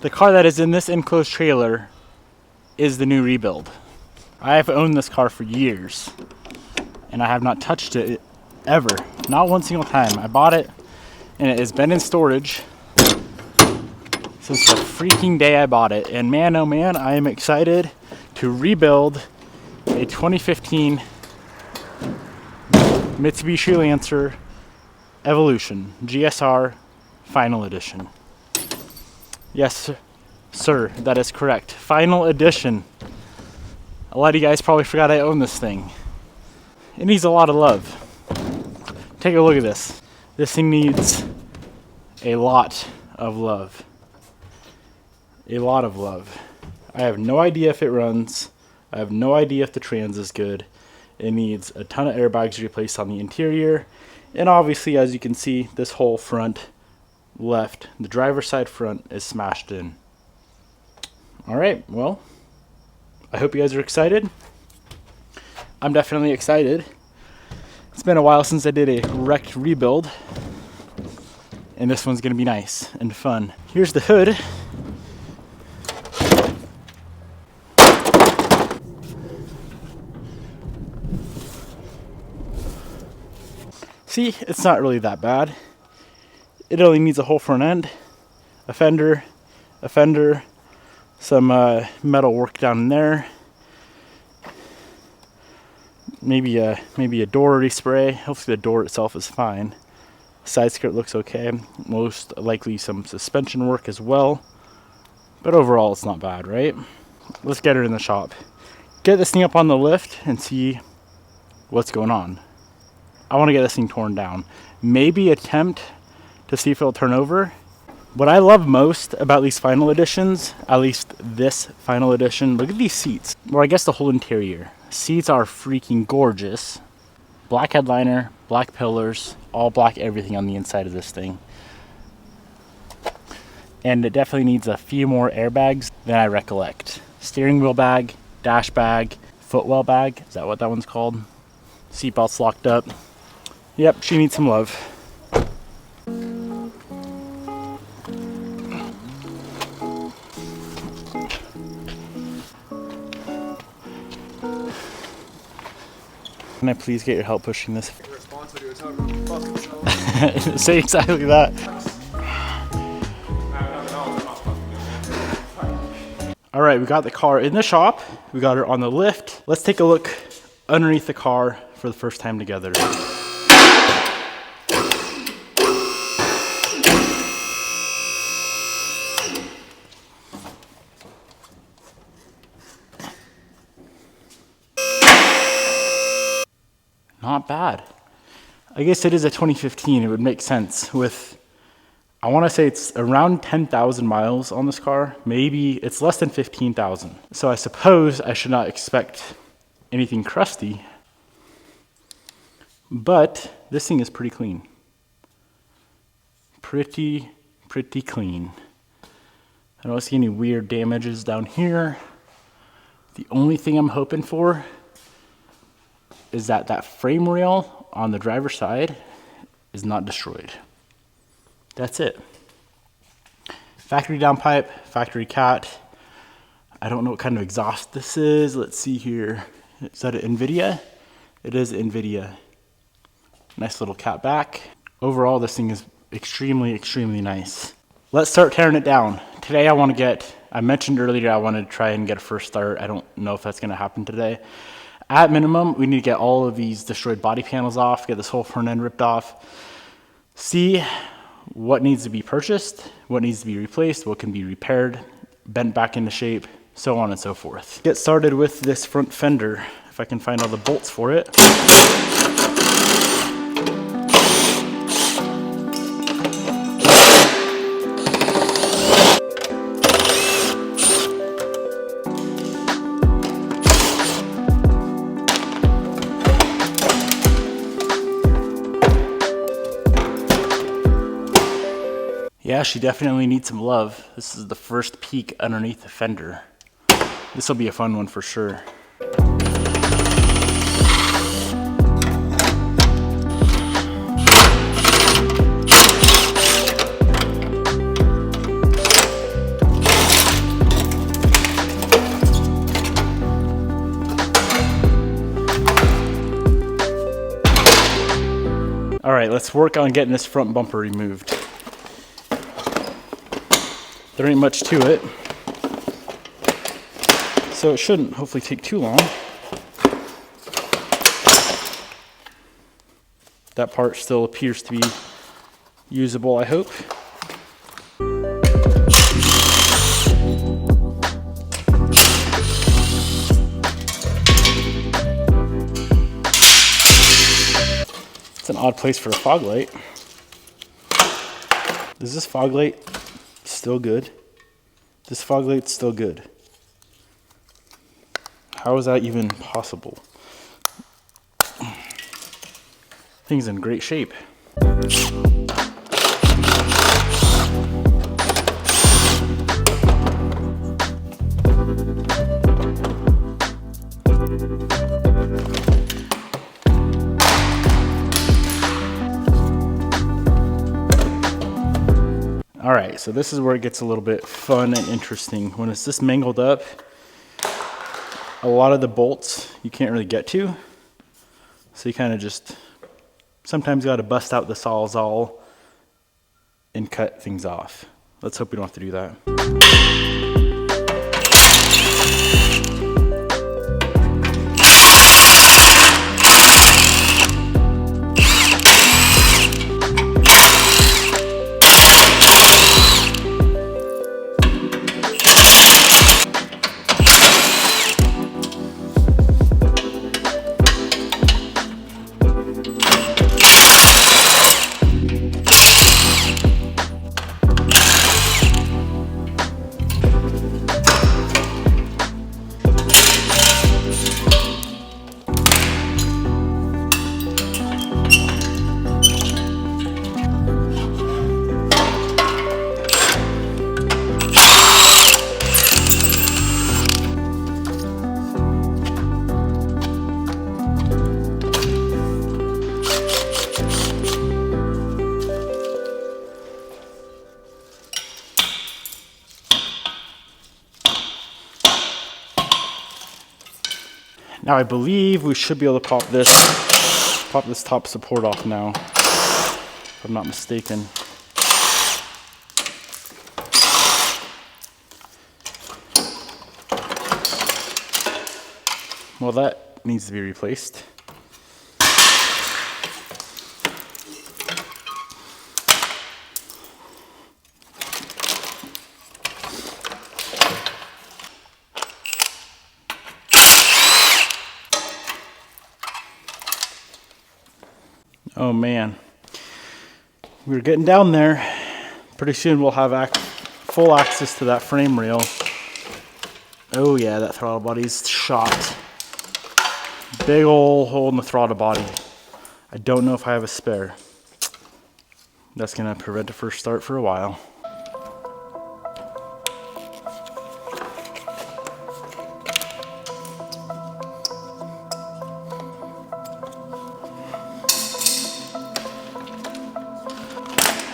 the car that is in this enclosed trailer is the new rebuild. I have owned this car for years, and I have not touched it ever. Not one single time. I bought it, and it has been in storage since the freaking day I bought it. And man, oh man, I am excited to rebuild a 2015 Mitsubishi Lancer Evolution GSR Final Edition. Yes, sir, that is correct. Final Edition. A lot of you guys probably forgot I own this thing. It needs a lot of love. Take a look at this. This thing needs a lot of love. A lot of love. I have no idea if it runs. I have no idea if the trans is good. It needs a ton of airbags replaced on the interior. And obviously, as you can see, this whole front left, the driver's side front, is smashed in. Alright, well, I hope you guys are excited. I'm definitely excited. It's been a while since I did a wrecked rebuild, and this one's going to be nice and fun. Here's the hood. See, it's not really that bad. It only needs a whole front end, a fender, some metal work down in there, maybe a door respray. Hopefully the door itself is fine. Side skirt looks okay. Most likely some suspension work as well. But overall, it's not bad, right? Let's get her in the shop. Get this thing up on the lift and see what's going on. I want to get this thing torn down. Maybe attempt to see if it'll turn over. What I love most about these final editions, at least this final edition, look at these seats. Well, I guess the whole interior. Seats are freaking gorgeous. Black headliner, black pillars, all black everything on the inside of this thing. And it definitely needs a few more airbags than I recollect. Steering wheel bag, dash bag, footwell bag. Is that what that one's called? Seatbelts locked up. Yep, she needs some love. Can I please get your help pushing this? Say exactly that. All right, we got the car in the shop. We got her on the lift. Let's take a look underneath the car for the first time together. Not bad. I guess it is a 2015. It would make sense with, I want to say it's around 10,000 miles on this car. Maybe it's less than 15,000. So I suppose I should not expect anything crusty. But this thing is pretty clean. Pretty clean. I don't see any weird damages down here. The only thing I'm hoping for is that that frame rail on the driver's side is not destroyed. That's it. Factory downpipe, factory cat. I don't know what kind of exhaust this is. Let's see here. Is that an NVIDIA? It is NVIDIA. Nice little cat back. Overall, this thing is extremely nice. Let's start tearing it down. Today I mentioned earlier I wanted to try and get a first start. I don't know if that's gonna happen today. At minimum, we need to get all of these destroyed body panels off, get this whole front end ripped off, see what needs to be purchased, what needs to be replaced, what can be repaired, bent back into shape, so on and so forth. Get started with this front fender, if I can find all the bolts for it. Yeah, she definitely needs some love. This is the first peek underneath the fender. This will be a fun one for sure. All right, let's work on getting this front bumper removed. There ain't much to it, so it shouldn't hopefully take too long. That part still appears to be usable, I hope. It's an odd place for a fog light. Is this fog light still good? This fog light's still good. How is that even possible? Thing's in great shape. All right, so this is where it gets a little bit fun and interesting. When it's this mangled up, a lot of the bolts you can't really get to. So you kind of just, sometimes you got to bust out the Sawzall and cut things off. Let's hope we don't have to do that. Now I believe we should be able to pop this top support off now, if I'm not mistaken. Well, that needs to be replaced. Oh man, we're getting down there. Pretty soon we'll have full access to that frame rail. Oh yeah, that throttle body's shot. Big ol' hole in the throttle body. I don't know if I have a spare. That's gonna prevent a first start for a while.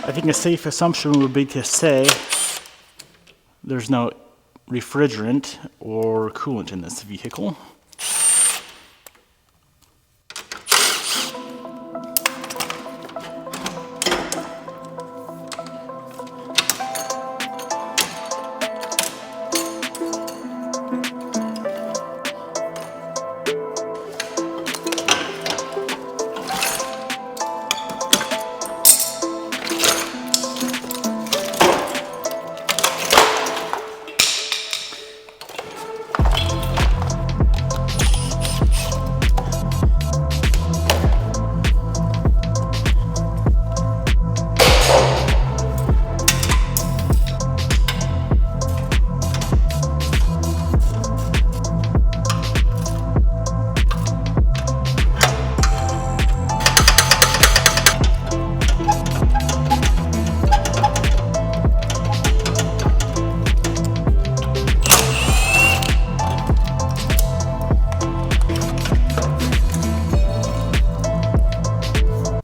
I think a safe assumption would be to say there's no refrigerant or coolant in this vehicle.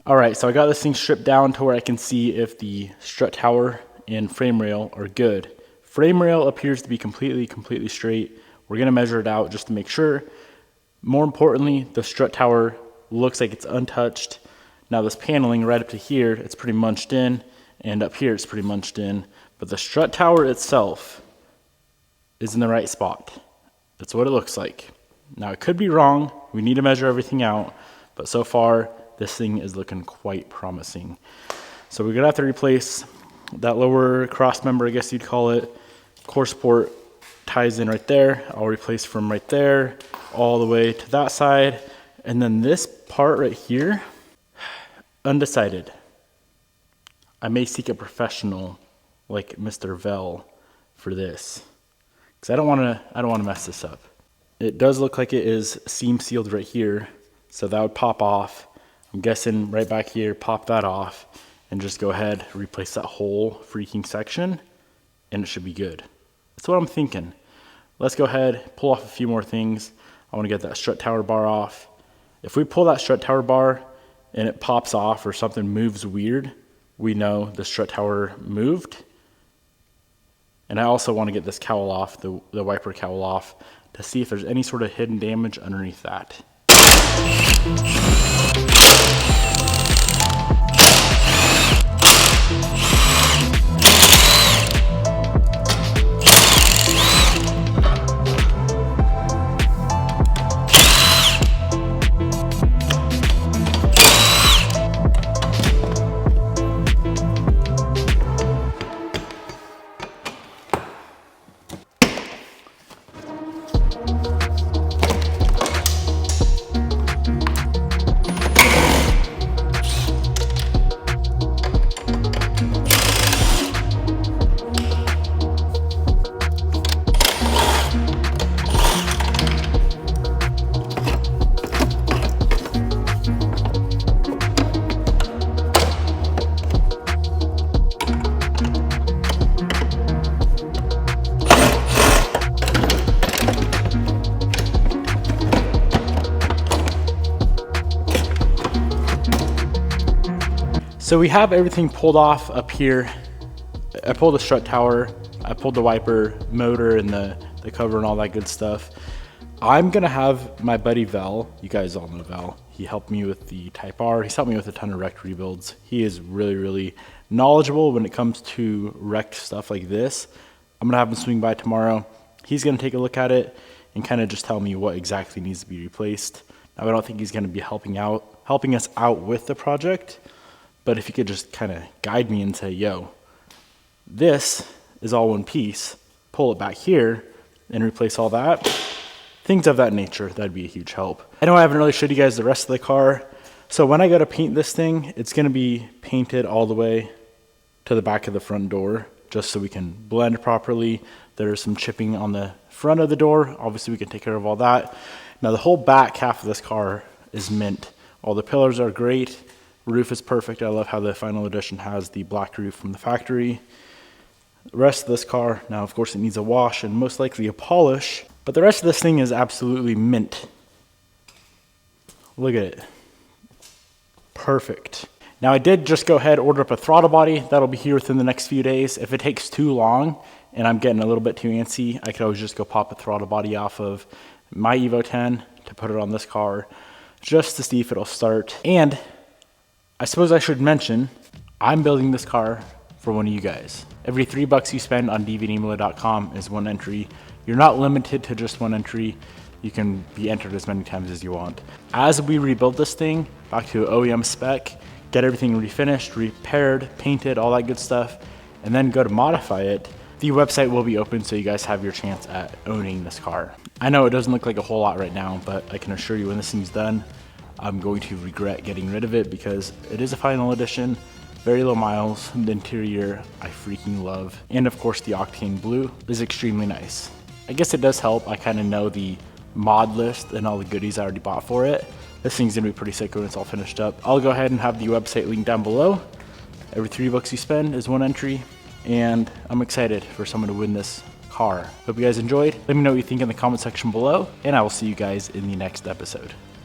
All right, so I got this thing stripped down to where I can see if the strut tower and frame rail are good. Frame rail appears to be completely straight. We're gonna measure it out just to make sure. More importantly, the strut tower looks like it's untouched. Now this paneling right up to here, it's pretty munched in, and up here it's pretty munched in, but the strut tower itself is in the right spot. That's what it looks like. Now it could be wrong, we need to measure everything out, but so far this thing is looking quite promising. So we're gonna have to replace that lower cross member, I guess you'd call it. Core support ties in right there. I'll replace from right there all the way to that side. And then this part right here, undecided. I may seek a professional like Mr. Vell for this, because I don't want to mess this up. It does look like it is seam sealed right here, so that would pop off. I'm guessing right back here, pop that off, and just go ahead, replace that whole freaking section, and it should be good. That's what I'm thinking. Let's go ahead, pull off a few more things. I want to get that strut tower bar off. If we pull that strut tower bar and it pops off or something moves weird, we know the strut tower moved. And I also want to get this cowl off, the wiper cowl off, to see if there's any sort of hidden damage underneath that. So we have everything pulled off up here. I pulled the strut tower, I pulled the wiper motor and the cover and all that good stuff. I'm gonna have my buddy Val, you guys all know Val, he helped me with the Type R, he's helped me with a ton of wrecked rebuilds. He is really, really knowledgeable when it comes to wrecked stuff like this. I'm gonna have him swing by tomorrow. He's gonna take a look at it and kind of just tell me what exactly needs to be replaced. Now I don't think he's gonna be helping us out with the project, but if you could just kind of guide me and say, yo, this is all one piece, pull it back here and replace all that, things of that nature, that'd be a huge help. I know I haven't really showed you guys the rest of the car. So when I go to paint this thing, it's gonna be painted all the way to the back of the front door, just so we can blend properly. There's some chipping on the front of the door. Obviously we can take care of all that. Now the whole back half of this car is mint. All the pillars are great. Roof is perfect. I love how the final edition has the black roof from the factory. The rest of this car, now of course it needs a wash and most likely a polish, but the rest of this thing is absolutely mint. Look at it. Perfect. Now I did just go ahead and order up a throttle body. That'll be here within the next few days. If it takes too long and I'm getting a little bit too antsy, I could always just go pop a throttle body off of my Evo 10 to put it on this car just to see if it'll start. And I suppose I should mention, I'm building this car for one of you guys. Every $3 you spend on Niemela.com is one entry. You're not limited to just one entry. You can be entered as many times as you want. As we rebuild this thing back to OEM spec, get everything refinished, repaired, painted, all that good stuff, and then go to modify it, the website will be open so you guys have your chance at owning this car. I know it doesn't look like a whole lot right now, but I can assure you when this thing's done, I'm going to regret getting rid of it because it is a final edition, very low miles, the interior I freaking love, and of course the Octane Blue is extremely nice. I guess it does help, I kind of know the mod list and all the goodies I already bought for it. This thing's gonna be pretty sick when it's all finished up. I'll go ahead and have the website linked down below. Every $3 you spend is one entry, and I'm excited for someone to win this car. Hope you guys enjoyed. Let me know what you think in the comment section below, and I will see you guys in the next episode.